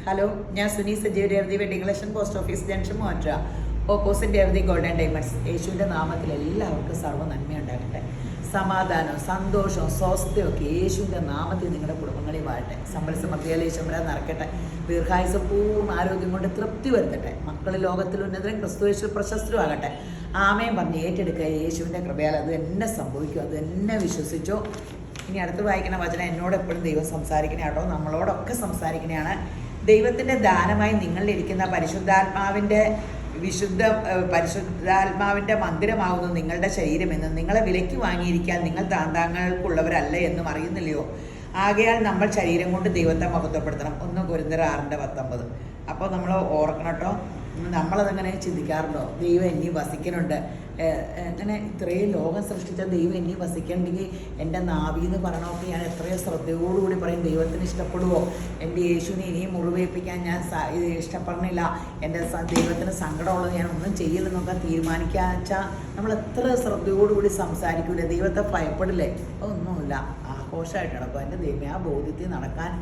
Hello, ഞാൻ Suni Sajeev Revathi wedding collection post office junction മോറ്റ opposite Revathi golden diamonds. യേശുവിൻ്റെ നാമത്തിൽ എല്ലാവർക്കും സർവ്വ നന്മയുണ്ടാകട്ടെ. സമാധാനവും സന്തോഷവും സ്വസ്ഥയൊക്കെ യേശുവിൻ്റെ നാമത്തിൽ നിങ്ങളുടെ കുടുംബങ്ങളിൽ വാഴട്ടെ. സമ്പൽ സമൃദ്ധിയാൽ യേശുമ്പര നിറയ്ക്കട്ടെ. ദീർഘായുസ് പൂർണ്ണ ആരോഗ്യം കൊണ്ട് തൃപ്തി വരുത്തട്ടെ. മക്കൾ ലോകത്തിൽ ഉന്നതരും ക്രിസ്തു യേശു പ്രശസ്തരും ആകട്ടെ. ആമേൻ പറഞ്ഞ് ഏറ്റെടുക്കുക. യേശുവിൻ്റെ കൃപയാൽ അത് എന്നെ സംഭവിക്കും, അത് എന്നെ വിശ്വസിച്ചോ. ഇനി അടുത്ത് വായിക്കുന്ന വചനം എന്നോട് എപ്പോഴും ദൈവം സംസാരിക്കണേ കേട്ടോ, നമ്മളോടൊക്കെ സംസാരിക്കണയാണ്. ദൈവത്തിൻ്റെ ദാനമായി നിങ്ങളിലിരിക്കുന്ന പരിശുദ്ധാത്മാവിൻ്റെ മന്ദിരമാകുന്നു നിങ്ങളുടെ ശരീരമെന്ന് നിങ്ങളെ വിലയ്ക്ക് വാങ്ങിയിരിക്കാൻ നിങ്ങൾ താന്താങ്ങൾക്കുള്ളവരല്ല എന്നും അറിയുന്നില്ലയോ? ആകയാൽ നമ്മൾ ശരീരം കൊണ്ട് ദൈവത്തെ മഹത്വപ്പെടുത്തണം. 1 കൊരിന്ത്യർ 6:19. അപ്പോൾ നമ്മൾ ഓർക്കണം കേട്ടോ. നമ്മളതങ്ങനെ ചിന്തിക്കാറുണ്ടോ? ദൈവം എന്നീ വസിക്കുന്നുണ്ട്, അങ്ങനെ ഇത്രയും ലോകം സൃഷ്ടിച്ച ദൈവം എന്നീ വസിക്കണമെങ്കിൽ എൻ്റെ നാവി എന്ന് പറയണമൊക്കെ ഞാൻ എത്രയോ ശ്രദ്ധയോടുകൂടി പറയും. ദൈവത്തിന് ഇഷ്ടപ്പെടുമോ? എൻ്റെ യേശുവിനെ ഇനിയും മുറിവേൽപ്പിക്കാൻ ഞാൻ ഇഷ്ടപ്പെടുന്നില്ല, എൻ്റെ ദൈവത്തിന് സങ്കടമുള്ളത് ഞാൻ ഒന്നും ചെയ്യില്ലെന്നൊക്കെ തീരുമാനിക്കുക വെച്ചാൽ നമ്മൾ എത്ര ശ്രദ്ധയോടുകൂടി സംസാരിക്കൂലേ? ദൈവത്തെ ഭയപ്പെടില്ലേ? ഒന്നുമില്ല, ആഘോഷമായിട്ട് നടക്കും. എൻ്റെ ദൈവം ആ ബോധ്യത്തിൽ നടക്കാൻ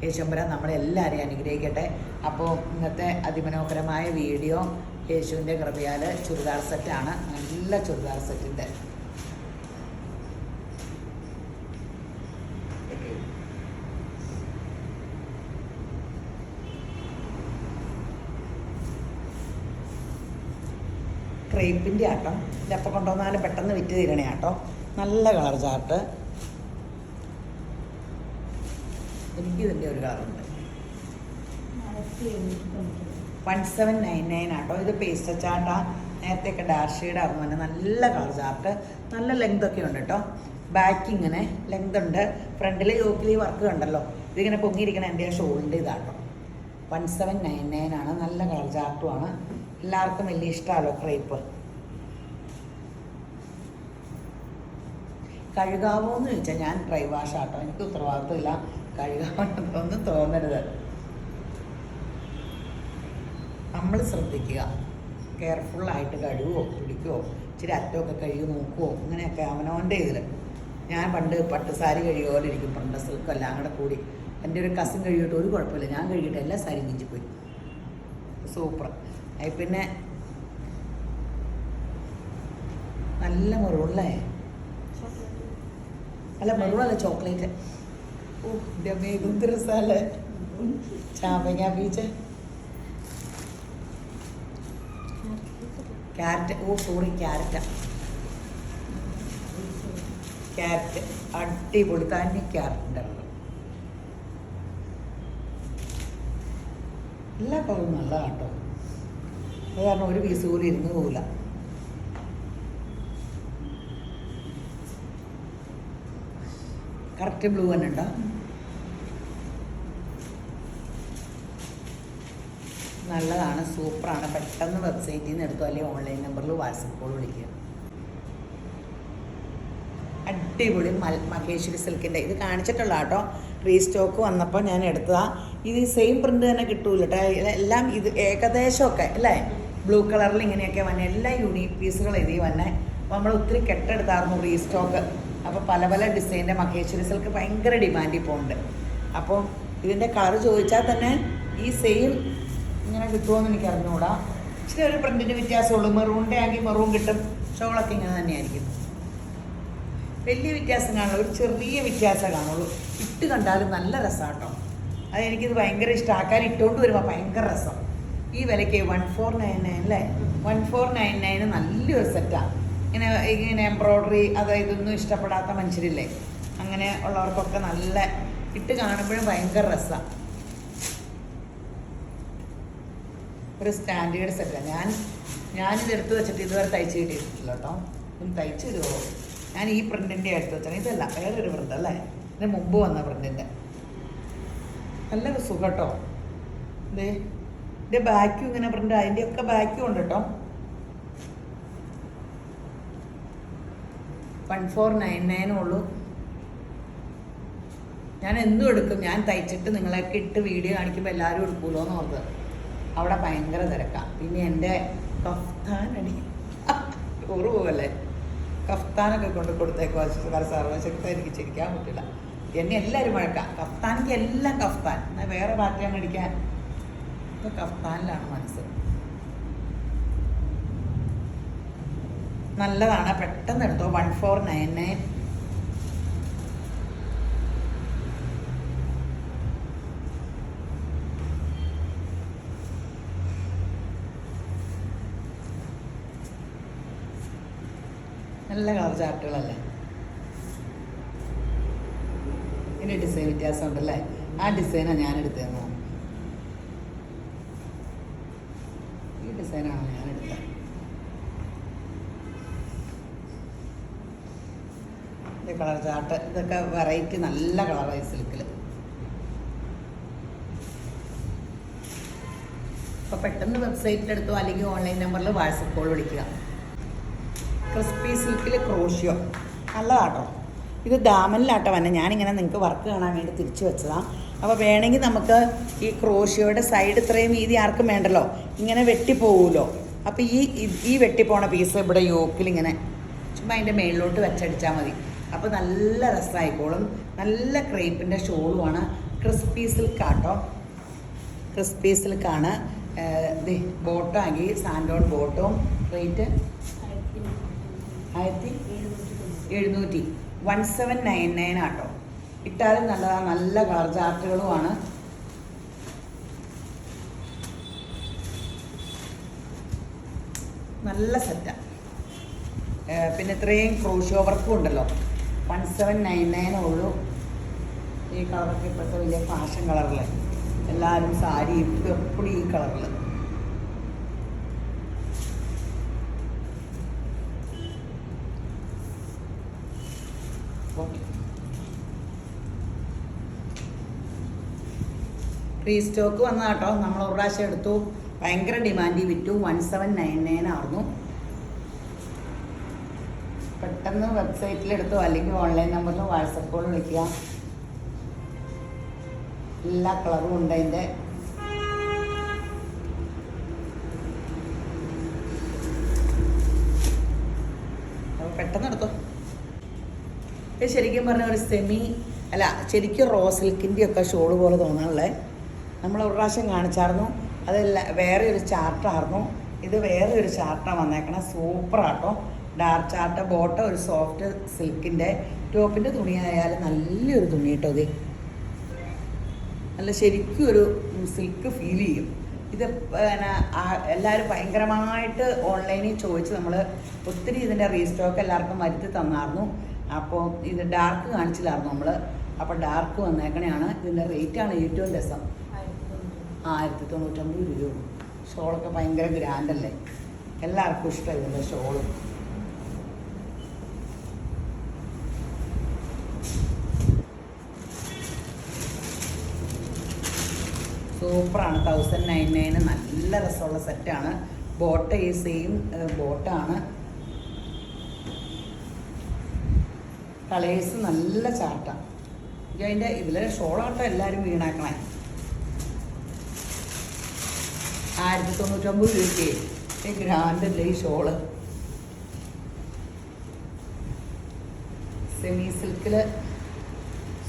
യേശുമ്പരാൻ നമ്മളെല്ലാവരെയും അനുഗ്രഹിക്കട്ടെ. അപ്പോൾ ഇന്നത്തെ അതിമനോഹരമായ വീഡിയോ യേശുവിൻ്റെ കൃപയാൽ ചുരിദാർ സെറ്റാണ്. നല്ല ചുരിദാർ സെറ്റിൻ്റെ ക്രേപ്പിൻ്റെ ആട്ടോ. ഇതെപ്പോൾ കൊണ്ടുവന്നാലും പെട്ടെന്ന് വിറ്റ് തീരണേ ആട്ടോ. നല്ല കളർ ചാർട്ട്. എനിക്കിതിൻ്റെ ഒരു കളറുണ്ട്. 1799 ആട്ടോ. ഇത് പേസ്റ്റ് ചാർട്ടാ. നേരത്തെയൊക്കെ ഡാർക്ക് ഷെയ്ഡായിരുന്നു. തന്നെ നല്ല കളർ ചാർട്ട്. നല്ല ലെങ്തൊക്കെ ഉണ്ട് കേട്ടോ. ബാക്ക് ഇങ്ങനെ ലെങ്ത് ഉണ്ട്. ഫ്രണ്ടിലെ യോക്കിൽ ഈ വർക്ക് കണ്ടല്ലോ, ഇതിങ്ങനെ പൊങ്ങിയിരിക്കണ എൻ്റെ ഷോളിൻ്റെ ഇതാട്ടോ. 1799 ആണ്. നല്ല കളർ ചാർട്ടുമാണ്. എല്ലാവർക്കും വലിയ ഇഷ്ടമാണല്ലോ ക്രേപ്പ്. കഴുകാവോ എന്ന് ചോദിച്ചാൽ ഞാൻ ഡ്രൈ വാഷ് ആട്ടോ. എനിക്ക് ഉത്തരവാദിത്വമില്ല, കഴുകാവൊന്നും തോന്നരുത്. നമ്മൾ ശ്രദ്ധിക്കുക, കെയർഫുള്ളായിട്ട് കഴുകുമോ പിടിക്കുമോ, ഇച്ചിരി അറ്റമൊക്കെ കഴുകി നോക്കുമോ, അങ്ങനെയൊക്കെ അവനവൻ്റെ ഇതിൽ. ഞാൻ പണ്ട് പട്ടുസാരി കഴുകിയ പോലെ ഇരിക്കും, പണ്ട് സിൽക്കും എല്ലാം കൂടെ കൂടി. എൻ്റെ ഒരു കസിൻ കഴുകിയിട്ട് ഒരു കുഴപ്പമില്ല, ഞാൻ കഴുകിയിട്ട് എല്ലാ സാരിയും കിഞ്ചിപ്പോയി. സൂപ്പർ. പിന്നെ നല്ല മെറൂണല്ലേ? അല്ല മെറൂണല്ല, ചോക്ലേറ്റ്. ഓ എൻ്റെ മേഘം രസമല്ലേ? ചാമ്പങ്ങ ബീച്ച് ക്യാരറ്റ്. ഓ സോറി, ക്യാരറ്റ് അടിപൊളി. തന്നെ ക്യാരറ്റ് ഉണ്ടല്ലോ. എല്ലാ കളറും നല്ല കേട്ടോ. അത് കാരണം ഒരു പീസ് പോലും ഇരുന്ന് പോകില്ല. കറക്റ്റ് ബ്ലൂ തന്നെ ഉണ്ടോ? നല്ലതാണ്, സൂപ്പറാണ്. പെട്ടെന്ന് വെബ്സൈറ്റിൽ നിന്ന് എടുത്തോ, അല്ലെങ്കിൽ ഓൺലൈൻ നമ്പറിൽ വാട്സപ്പ് കോൾ വിളിക്കുക. അടിപൊളി മഹേശ്വരി സിൽക്കിൻ്റെ ഇത് കാണിച്ചിട്ടുള്ള കേട്ടോ. റീസ്റ്റോക്ക് വന്നപ്പോൾ ഞാൻ എടുത്തതാണ്. ഇത് സെയിം പ്രിൻ്റ് തന്നെ കിട്ടൂല കേട്ടോ. എല്ലാം ഇത് ഏകദേശമൊക്കെ അല്ലേ ബ്ലൂ കളറിൽ ഇങ്ങനെയൊക്കെ വന്നെ എല്ലാ യൂണീക്ക് പീസുകൾ ഇതിൽ വന്നെ. അപ്പോൾ നമ്മൾ ഒത്തിരി കെട്ടെടുത്തായിരുന്നു റീസ്റ്റോക്ക്. അപ്പോൾ പല പല ഡിസൈൻ്റെ മഹേശ്വരി സിൽക്ക് ഭയങ്കര ഡിമാൻഡിൽ പോകുന്നുണ്ട്. അപ്പോൾ ഇതിൻ്റെ കളർ ചോദിച്ചാൽ തന്നെ ഈ സെയിം ഇങ്ങനെ കിട്ടുമോയെന്ന് എനിക്ക് അറിഞ്ഞുകൂടാ. ഇച്ചിരി ഒരു പ്രിൻറ്റിൻ്റെ വ്യത്യാസമുള്ളൂ. മെറൂണിൻ്റെ ആണെങ്കിൽ മെറൂൺ കിട്ടും. ഷോളൊക്കെ ഇങ്ങനെ തന്നെയായിരിക്കും. വലിയ വ്യത്യാസം കാണില്ല, ഒരു ചെറിയ വ്യത്യാസം കാണുള്ളൂ. ഇട്ട് കണ്ടാലും നല്ല രസമാണ് കേട്ടോ. അതെനിക്കിത് ഭയങ്കര ഇഷ്ടം. ആൾക്കാർ ഇട്ടുകൊണ്ട് വരുമ്പോൾ ഭയങ്കര രസം. ഈ വിലയ്ക്ക് 1499 അല്ലേ? 1499 നല്ലൊരു സെറ്റാണ്. ഇങ്ങനെ എംബ്രോയ്ഡറി ഇതൊന്നും ഇഷ്ടപ്പെടാത്ത മനുഷ്യരില്ലേ, അങ്ങനെ ഉള്ളവർക്കൊക്കെ നല്ല ഇട്ട് കാണുമ്പോഴും ഭയങ്കര രസമാണ്. ഒരു സ്റ്റാൻഡേർഡ് സെറ്റാണ്. ഞാനിത് എടുത്ത് വെച്ചിട്ട് ഇതുവരെ തയ്ച്ച് കിട്ടിയിട്ടില്ല കേട്ടോ. ഇതും തയ്ച്ച് തരുമോ? ഞാൻ ഈ പ്രിൻറ്റിൻ്റെ എടുത്ത് വെച്ചാൽ ഇതല്ല, വേറൊരു പ്രിൻ്റ് അല്ലേ, ഇതിന് മുമ്പ് വന്ന പ്രിൻറ്റിൻ്റെ. നല്ലൊരു സുഖം കേട്ടോ. ഇതിൻ്റെ ബാക്കും ഇങ്ങനെ പ്രിൻ്റ്, അതിൻ്റെയൊക്കെ ബാക്കും ഉണ്ട് കേട്ടോ. 1499 ഉള്ളൂ. ഞാൻ എന്നും എടുക്കും. ഞാൻ തയ്ച്ചിട്ട് നിങ്ങളൊക്കെ ഇട്ട് വീഡിയോ കാണിക്കുമ്പോൾ എല്ലാവരും എടുക്കുമല്ലോ എന്ന് ഓർത്ത്. അവിടെ ഭയങ്കര തിരക്കാണ്. പിന്നെ എൻ്റെ കഫ്താനടി ടൂറ് പോകല്ലേ, കഫ്താനൊക്കെ കൊണ്ട് കൊടുത്തേക്കോ സർവശക്തി എനിക്ക് ചിരിക്കാൻ പറ്റില്ല. എന്നെ എല്ലാവരും വഴക്കാം. കഫ്താനിക്ക് എല്ലാം കഫ്താൻ, എന്നാൽ വേറെ പാറ്റേൺ അടിക്കാൻ ഇപ്പോൾ കഫ്താനിലാണ് മനസ്സ്. നല്ലതാണ്, പെട്ടെന്ന് എടുത്തോ. 1499. നല്ല കളർ ചാർട്ടുകളല്ലേ. ഇതിൻ്റെ ഡിസൈൻ വ്യത്യാസം ഉണ്ടല്ലേ. ആ ഡിസൈനാണ് ഞാൻ എടുത്തതെന്നോ. ഈ ഡിസൈനാണ് ഞാൻ എടുത്തത്. ഇത് കളർ ചാർട്ട്, ഇതൊക്കെ വെറൈറ്റി നല്ല കളറായി സിൽക്കിൽ. അപ്പോൾ പെട്ടെന്ന് വെബ്സൈറ്റിലെടുത്തോ അല്ലെങ്കിൽ ഓൺലൈൻ നമ്പറിൽ വാട്സപ്പ് കോൾ വിളിക്കുക. ക്രിസ്പി സിൽക്കിൽ ക്രോഷ്യോ നല്ലതാട്ടോ. ഇത് ദാമനിലാട്ടോ വന്നെ. ഞാനിങ്ങനെ നിങ്ങൾക്ക് വർക്ക് കാണാൻ വേണ്ടി തിരിച്ചു വെച്ചതാണ്. അപ്പോൾ വേണമെങ്കിൽ നമുക്ക് ഈ ക്രോഷ്യോയുടെ സൈഡ് ഇത്രയും വീതി ആർക്കും വേണ്ടല്ലോ, ഇങ്ങനെ വെട്ടിപ്പോകുമല്ലോ. അപ്പോൾ ഈ വെട്ടിപ്പോണ പീസ് ഇവിടെ യോക്കിൽ ഇങ്ങനെ ചുമ്മാ അതിൻ്റെ മേളിലോട്ട് വെച്ചടിച്ചാൽ മതി. അപ്പോൾ നല്ല രസമായിക്കോളും. നല്ല ക്രേപ്പിൻ്റെ ഷോളുമാണ്. ക്രിസ്പി സിൽക്കാട്ടോ, ക്രിസ്പി സിൽക്കാണ്. ബോട്ടം ആക്കി സാൻഡോൺ ബോട്ടവും. റേറ്റ് 1799. 1799 ആട്ടോ. ഇട്ടാലും നല്ലതാണ്. നല്ല കളർ ചാർട്ടുകളുമാണ്. നല്ല സെറ്റാണ്. പിന്നെ ഇത്രയും ക്രോഷ്യോ വർക്കും ഉണ്ടല്ലോ. 1799 ഉള്ളൂ. ഈ കളറൊക്കെ ഇപ്പോഴത്തെ വലിയ ഫാഷൻ കളറിൽ എല്ലാവരും സാരി എപ്പോഴും ഈ കളറിൽ. റീസ്റ്റോക്ക് വന്ന കേട്ടോ. നമ്മൾ ഒരു പ്രാവശ്യം എടുത്തു, ഭയങ്കര ഡിമാൻഡിൽ വിറ്റു. 1799 ആയിരുന്നു. പെട്ടെന്ന് വെബ്സൈറ്റിലെടുത്തോ അല്ലെങ്കിൽ ഓൺലൈൻ നമ്പറിൽ വാട്സപ്പ് കോൾ വിളിക്കുക. എല്ലാ കളറും ഉണ്ട് അതിൻ്റെ. അപ്പോൾ പെട്ടെന്ന് എടുത്തോ. ഇത് ശരിക്കും പറഞ്ഞ ഒരു ശരിക്കും റോ സിൽക്കിൻ്റെ ഒക്കെ ഷോള് പോലെ തോന്നാനുള്ളത്. നമ്മൾ ഒരു പ്രാവശ്യം കാണിച്ചായിരുന്നു. അതല്ല, വേറെ ഒരു ചാർട്ടായിരുന്നു. ഇത് വേറെ ഒരു ചാർട്ടാണ് വന്നേക്കണം. സൂപ്പറാട്ടോ. Dark chart. ബോട്ടം ഒരു സോഫ്റ്റ് സിൽക്കിൻ്റെ. ടോപ്പിൻ്റെ തുണിയായാലും നല്ലൊരു തുണി കേട്ടോ. ഇത് നല്ല ശരിക്കും ഒരു സിൽക്ക് ഫീൽ ചെയ്യും. ഇത് പിന്നെ എല്ലാവരും ഭയങ്കരമായിട്ട് ഓൺലൈനിൽ ചോദിച്ച് നമ്മൾ ഒത്തിരി ഇതിൻ്റെ റീസ്റ്റോക്ക് എല്ലാവർക്കും വരുത്തി തന്നായിരുന്നു. അപ്പോൾ ഇത് ഡാർക്ക് കാണിച്ചില്ലായിരുന്നു നമ്മൾ. അപ്പോൾ ഡാർക്ക് വന്നേക്കണെയാണ്. ഇതിൻ്റെ റേറ്റാണ് ഏറ്റവും രസം. 1099 രൂപയുള്ളൂ. ഷോളൊക്കെ ഭയങ്കര ഗ്രാൻഡല്ലേ. എല്ലാവർക്കും ഇഷ്ടമായി ഇതിൻ്റെ ഷോള്. സൂപ്പറാണ്. 1099 നല്ല രസമുള്ള സെറ്റാണ്. ബോട്ട ഈ സെയിം ബോട്ടാണ്. കളേഴ്സ് നല്ല ചാർട്ടാണ്. അതിൻ്റെ ഇതിലെ ഷോളാട്ടോ എല്ലാവരും വീണാക്കണേ. 1099 രൂപയ്ക്ക് ഗ്രാൻഡല്ലേ ഈ ഷോള്. സെമി സിൽക്കിൽ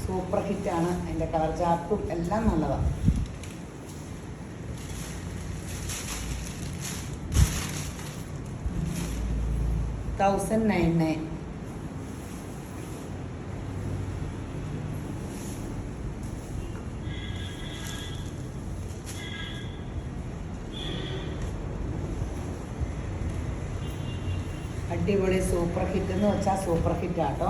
സൂപ്പർ ഹിറ്റാണ്. അതിൻ്റെ കളർ ചാർട്ടും എല്ലാം നല്ലതാണ്. $1099. അടിപൊളി സൂപ്പർ ഹിറ്റ് എന്ന് വെച്ചാൽ സൂപ്പർ ഹിറ്റാട്ടോ.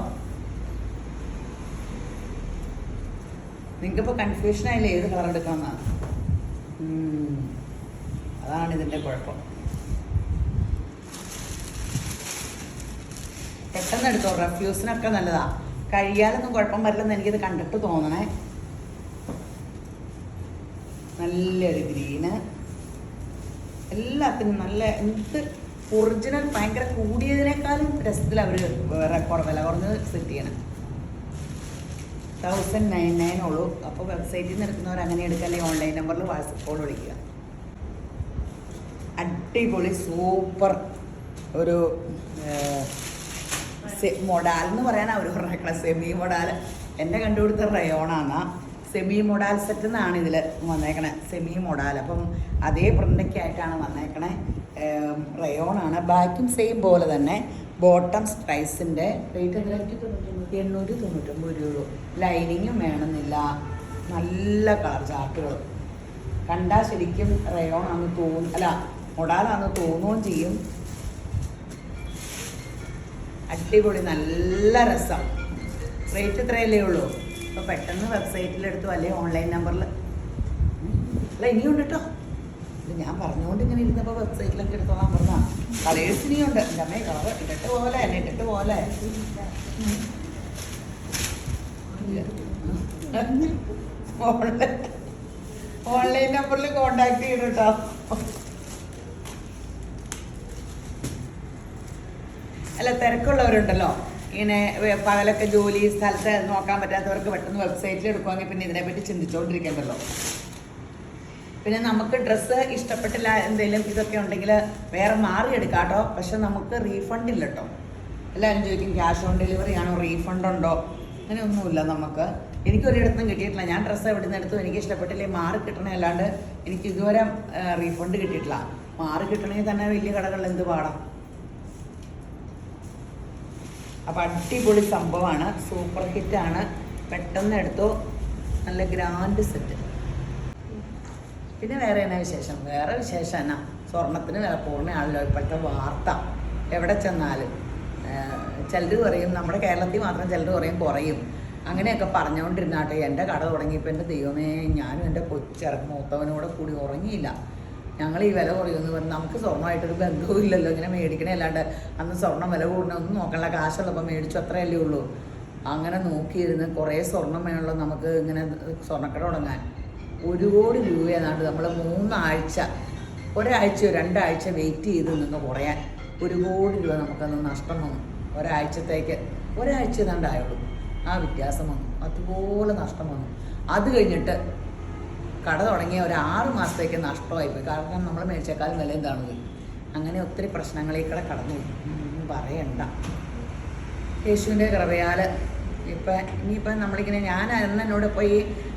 നിങ്ങൾക്കിപ്പോൾ കൺഫ്യൂഷൻ ആയില്ലേ ഏത് കളർ എടുക്കണമെന്നാണ്. അതാണ് ഇതിൻ്റെ കുഴപ്പം. പെട്ടെന്ന് എടുത്തോ. റെഫ്യൂസിനൊക്കെ നല്ലതാണ്. കഴിയാലൊന്നും കുഴപ്പം വരില്ലെന്ന് എനിക്കിത് കണ്ടിട്ട് തോന്നണേ. നല്ലൊരു ഗ്രീന്. എല്ലാത്തിനും നല്ല എന്ത് ഒറിജിനൽ ഭയങ്കര കൂടിയതിനേക്കാളും രസത്തിൽ അവർ വില കുറഞ്ഞത് സെറ്റ് ചെയ്യണം. 1099 ഉള്ളൂ. അപ്പോൾ വെബ്സൈറ്റിൽ നിന്ന് എടുക്കുന്നവർ അങ്ങനെ എടുക്കുക, അല്ലെങ്കിൽ ഓൺലൈൻ നമ്പറിൽ വാട്സപ്പ് കോൾ വിളിക്കുക. അടിപൊളി സൂപ്പർ ഒരു മൊഡാൽ എന്ന് പറയാനാണ് അവർ പറഞ്ഞേക്കണം. Semi modal. എന്നെ കണ്ടുപിടുത്ത റയോണാണ്. സെമി മൊഡാൽ സെറ്റ് എന്നാണ് ഇതിൽ വന്നേക്കണേ, സെമി മൊഡാൽ. അപ്പം അതേ പ്രിൻ്റൊക്കെ ആയിട്ടാണ് വന്നേക്കണേ. റയോണാണ്. ബാക്കും സെയിം പോലെ തന്നെ. ബോട്ടം സ്ട്രൈസിൻ്റെ റേറ്റ് 899 രൂപ. ലൈനിങ്ങും വേണമെന്നില്ല. നല്ല കളർ ചാർട്ടുകൾ കണ്ടാൽ ശരിക്കും റയോണാണെന്ന് തോന്നും, അല്ല മൊഡാലാണെന്ന് തോന്നുകയും ചെയ്യും. അടിപൊളി, നല്ല രസം. റേറ്റ് ഇത്രയല്ലേ ഉള്ളൂ. അപ്പോൾ പെട്ടെന്ന് വെബ്സൈറ്റിലെടുത്തു അല്ലെങ്കിൽ ഓൺലൈൻ നമ്പറിൽ. അല്ല ഇനിയുണ്ട് കേട്ടോ. ഇത് ഞാൻ പറഞ്ഞുകൊണ്ട് ഇങ്ങനെ ഇരുന്നപ്പോൾ വെബ്സൈറ്റിലൊക്കെ എടുത്തോളാൻ പറഞ്ഞാൽ കളേഴ്സ് ഇനിയുണ്ട്. എൻ്റെ അമ്മേ കളർ ഇട്ടിട്ട് പോലെ എന്നെ ഇട്ടിട്ട് പോലെ. ഓൺലൈൻ നമ്പറിൽ കോണ്ടാക്ട് ചെയ്യണം കേട്ടോ. അല്ല തിരക്കുള്ളവരുണ്ടല്ലോ, ഇങ്ങനെ പകലൊക്കെ ജോലി സ്ഥലത്ത് നോക്കാൻ പറ്റാത്തവർക്ക് പെട്ടെന്ന് വെബ്സൈറ്റിൽ എടുക്കുവാണെങ്കിൽ പിന്നെ ഇതിനെപ്പറ്റി ചിന്തിച്ചുകൊണ്ടിരിക്കേണ്ടല്ലോ. പിന്നെ നമുക്ക് ഡ്രസ്സ് ഇഷ്ടപ്പെട്ടില്ല എന്തെങ്കിലും ഇതൊക്കെ ഉണ്ടെങ്കിൽ വേറെ മാറിയെടുക്കാം കേട്ടോ. പക്ഷെ നമുക്ക് റീഫണ്ട് ഇല്ല കേട്ടോ. എല്ലാവരും ചോദിക്കും ക്യാഷ് ഓൺ ഡെലിവറി ആണോ, റീഫണ്ട് ഉണ്ടോ? അങ്ങനെയൊന്നുമില്ല നമുക്ക്. എനിക്കൊരിടത്തും കിട്ടിയിട്ടില്ല. ഞാൻ ഡ്രസ്സ് എവിടെ നിന്ന് എടുത്തു, എനിക്ക് ഇഷ്ടപ്പെട്ടില്ലേ മാറി കിട്ടണേ, അല്ലാണ്ട് എനിക്ക് ഇതുവരെ റീഫണ്ട് കിട്ടിയിട്ടില്ല. മാറി കിട്ടണമെങ്കിൽ തന്നെ വലിയ കടകളിൽ എന്ത് പാടാം. അപ്പം അടിപൊളി സംഭവമാണ്, സൂപ്പർ ഹിറ്റാണ്. പെട്ടെന്ന് എടുത്തു. നല്ല ഗ്രാൻഡ് സെറ്റ്. പിന്നെ വേറെ എന്നാ വിശേഷം? വേറെ വിശേഷം എന്നാ, സ്വർണത്തിന് വില പൂർണ്ണയാണല്ലോ ഇപ്പോഴത്തെ വാർത്ത. എവിടെ ചെന്നാലും ചിലർ പറയും, നമ്മുടെ കേരളത്തിൽ മാത്രം ചിലർ പറയും കുറയും, അങ്ങനെയൊക്കെ പറഞ്ഞുകൊണ്ടിരുന്നാട്ടെ. എൻ്റെ കട തുടങ്ങിയപ്പോൾ എൻ്റെ ദൈവമേ, ഞാനും എൻ്റെ മൂത്തവനോടെ കൂടി ഉറങ്ങിയില്ല. ഞങ്ങൾ ഈ വില കുറയുമെന്ന് പറഞ്ഞാൽ നമുക്ക് സ്വർണ്ണമായിട്ടൊരു ബന്ധവും ഇല്ലല്ലോ. ഇങ്ങനെ മേടിക്കണേ അല്ലാണ്ട് അന്ന് സ്വർണ്ണം വില കൂടണമെന്നും നോക്കണ്ട, കാശുള്ളപ്പോൾ മേടിച്ചു അത്രയല്ലേ ഉള്ളൂ. അങ്ങനെ നോക്കിയിരുന്ന് കുറേ സ്വർണ്ണം വേണമല്ലോ നമുക്ക് ഇങ്ങനെ സ്വർണ്ണക്കട തുടങ്ങാൻ. 1 കോടി രൂപ ഏതാണ്ട് നമ്മൾ 3 ആഴ്ച, ഒരാഴ്ചയോ 2 ആഴ്ച വെയിറ്റ് ചെയ്ത് നിന്ന് കുറയാൻ 1 കോടി രൂപ നമുക്കന്ന് നഷ്ടം വന്നു. ഒരാഴ്ചത്തേക്ക്, ഒരാഴ്ച ഏതാണ്ടായുള്ളൂ ആ വ്യത്യാസം വന്നു. അതുപോലെ നഷ്ടം വന്നു. അത് കഴിഞ്ഞിട്ട് കട തുടങ്ങിയ ഒരു 6 മാസത്തേക്ക് നഷ്ടമായിപ്പോയി. കാരണം നമ്മൾ മേടിച്ചേക്കാളും വില എന്താണ്. അങ്ങനെ ഒത്തിരി പ്രശ്നങ്ങളിലേക്കൂടെ കടന്നു പറയണ്ട. യേശുവിൻ്റെ കൃപയാൽ ഇനിയിപ്പം നമ്മളിങ്ങനെ, ഞാൻ എന്നോട് ഇപ്പോൾ ഈ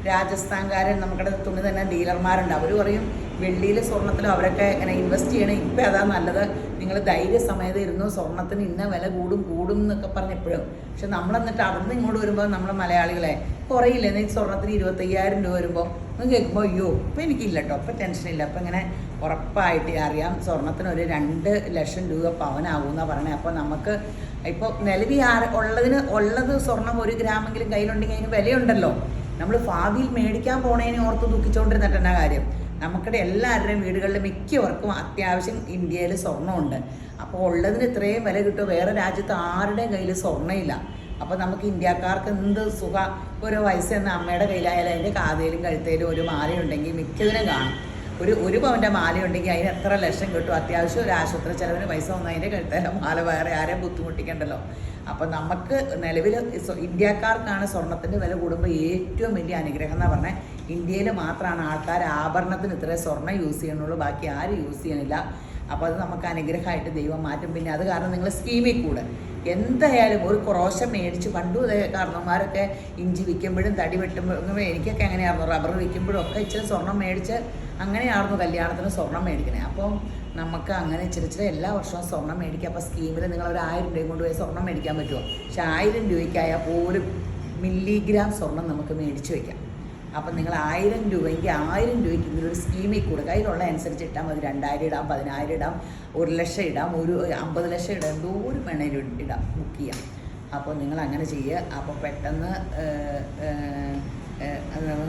രാജസ്ഥാൻകാരൻ നമുക്കിടെ തുണി തന്നെ ഡീലർമാരുണ്ട്. അവർ പറയും വെള്ളിയിൽ സ്വർണ്ണത്തിലും അവരൊക്കെ ഇങ്ങനെ ഇൻവെസ്റ്റ് ചെയ്യണം, ഇപ്പം അതാ നല്ലത്, നിങ്ങൾ ധൈര്യസമയത്ത് ഇരുന്നു, സ്വർണ്ണത്തിന് ഇന്ന വില കൂടും എന്നൊക്കെ പറഞ്ഞെപ്പോഴും. പക്ഷെ നമ്മളെന്നിട്ട് അവിടുന്ന് ഇങ്ങോട്ട് വരുമ്പോൾ നമ്മൾ മലയാളികളെ കുറയില്ല. ഈ സ്വർണ്ണത്തിന് 25,000 രൂപ വരുമ്പോൾ ഒന്ന് കേൾക്കുമ്പോൾ അയ്യോ ഇപ്പം എനിക്കില്ല കേട്ടോ, ഇപ്പം ടെൻഷനില്ല. അപ്പം ഇങ്ങനെ ഉറപ്പായിട്ട് അറിയാം സ്വർണ്ണത്തിന് ഒരു 2 ലക്ഷം രൂപ പവനാകുമെന്നാണ് പറയണേ. അപ്പോൾ നമുക്ക് ഇപ്പോൾ നിലവിൽ ഉള്ളത് സ്വർണ്ണം 1 ഗ്രാമെങ്കിലും കയ്യിലുണ്ടെങ്കിൽ അതിന് വിലയുണ്ടല്ലോ. നമ്മൾ ഭാവിയിൽ മേടിക്കാൻ പോണേനെ ഓർത്ത് ദുഃഖിച്ചുകൊണ്ടിരുന്നിട്ട് എന്നാ കാര്യം. നമുക്കിടെ എല്ലാവരുടെയും വീടുകളിൽ മിക്കവർക്കും അത്യാവശ്യം ഇന്ത്യയിൽ സ്വർണ്ണമുണ്ട്. അപ്പോൾ ഉള്ളതിന് ഇത്രയും വില കിട്ടും. വേറെ രാജ്യത്ത് ആരുടെയും കയ്യിൽ സ്വർണ്ണമില്ല. അപ്പോൾ നമുക്ക് ഇന്ത്യക്കാർക്ക് എന്ത് സുഖം. ഒരു വയസ്സ് എന്ന അമ്മയുടെ കയ്യിലായാലും അതിൻ്റെ കാതയിലും കഴുത്തേലും ഒരു മാലയുണ്ടെങ്കിൽ മിക്കതിനും കാണും. ഒരു പവൻ്റെ മാലയുണ്ടെങ്കിൽ അതിന് എത്ര ലക്ഷം കിട്ടും. അത്യാവശ്യം ഒരു ആശുപത്രി ചിലവിന് പൈസ വന്നു അതിൻ്റെ കഴുത്തേലെ മാല വേറെ ആരെയും ബുദ്ധിമുട്ടിക്കണ്ടല്ലോ. അപ്പം നമുക്ക് നിലവിൽ ഇന്ത്യക്കാർക്കാണ് സ്വർണ്ണത്തിൻ്റെ വില കൂടുമ്പോൾ ഏറ്റവും വലിയ അനുഗ്രഹം എന്നാണ് പറഞ്ഞത്. ഇന്ത്യയിൽ മാത്രമാണ് ആൾക്കാർ ആഭരണത്തിന് ഇത്രയും സ്വർണ്ണം യൂസ് ചെയ്യണുള്ളൂ, ബാക്കി ആരും യൂസ് ചെയ്യണില്ല. അപ്പോൾ അത് നമുക്ക് അനുഗ്രഹമായിട്ട് ദൈവം മാറ്റും. പിന്നെ അത് കാരണം നിങ്ങൾ സ്കീമിൽ കൂടെ എന്തായാലും ഒരു ക്രോശം മേടിച്ച്, പണ്ടും കാരണന്മാരൊക്കെ ഇഞ്ചി വിൽക്കുമ്പോഴും തടി വെട്ടുമ്പോഴും, എനിക്കൊക്കെ എങ്ങനെയായിരുന്നു റബ്ബർ വിൽക്കുമ്പോഴും ഒക്കെ ഇച്ചിരി സ്വർണ്ണം മേടിച്ച് അങ്ങനെയായിരുന്നു കല്യാണത്തിന് സ്വർണ്ണം മേടിക്കണേ. അപ്പം നമുക്ക് അങ്ങനെ ഇച്ചിരി എല്ലാ വർഷവും സ്വർണ്ണം മേടിക്കുക. അപ്പോൾ സ്കീമിൽ നിങ്ങൾ ഒരു 1000 രൂപയും കൊണ്ടുപോയി സ്വർണ്ണം മേടിക്കാൻ പറ്റുമോ? പക്ഷെ 1000 രൂപയ്ക്കായാൽ പോലും മില്ലിഗ്രാം സ്വർണ്ണം നമുക്ക് മേടിച്ച് വയ്ക്കാം. അപ്പം നിങ്ങൾ 1000 രൂപയെങ്കിൽ 1000 രൂപയ്ക്ക് ഇതിലൊരു സ്കീമിൽ കൂടെ കയ്യിലുള്ള അനുസരിച്ച് ഇട്ടാൽ മതി. 2000 ഇടാം, 10000 ഇടാം, 1 ലക്ഷം ഇടാം, 50 ലക്ഷം ഇടാം, എന്തോരം വേണേലും ഇടാം, ബുക്ക് ചെയ്യാം. അപ്പോൾ നിങ്ങൾ അങ്ങനെ ചെയ്യുക. അപ്പോൾ പെട്ടെന്ന്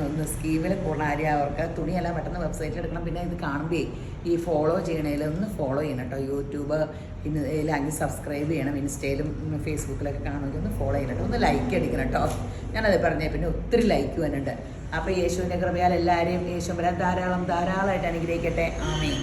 ഒന്ന് സ്കീമിൽ കൂടുന്ന കാര്യം അവർക്ക് തുണിയെല്ലാം പെട്ടെന്ന് വെബ്സൈറ്റിൽ എടുക്കണം. പിന്നെ ഇത് കാണുമ്പോൾ ഈ ഫോളോ ചെയ്യണേൽ ഒന്ന് ഫോളോ ചെയ്യണം കേട്ടോ. യൂട്യൂബ് ഇതിലാണെങ്കിൽ സബ്സ്ക്രൈബ് ചെയ്യണം. ഇൻസ്റ്റയിലും ഫേസ്ബുക്കിലൊക്കെ കാണുമെങ്കിൽ ഒന്ന് ഫോളോ ചെയ്യണം കേട്ടോ. ഒന്ന് ലൈക്ക് അടിക്കണം കേട്ടോ. ഞാനത് പറഞ്ഞേ, പിന്നെ ഒത്തിരി ലൈക്ക് വരുന്നുണ്ട്. അപ്പോൾ യേശുവിൻ്റെ കൃപയാൽ എല്ലാവരെയും യേശുവിനെ ധാരാളമായിട്ട് അനുഗ്രഹിക്കട്ടെ. ആമേൻ.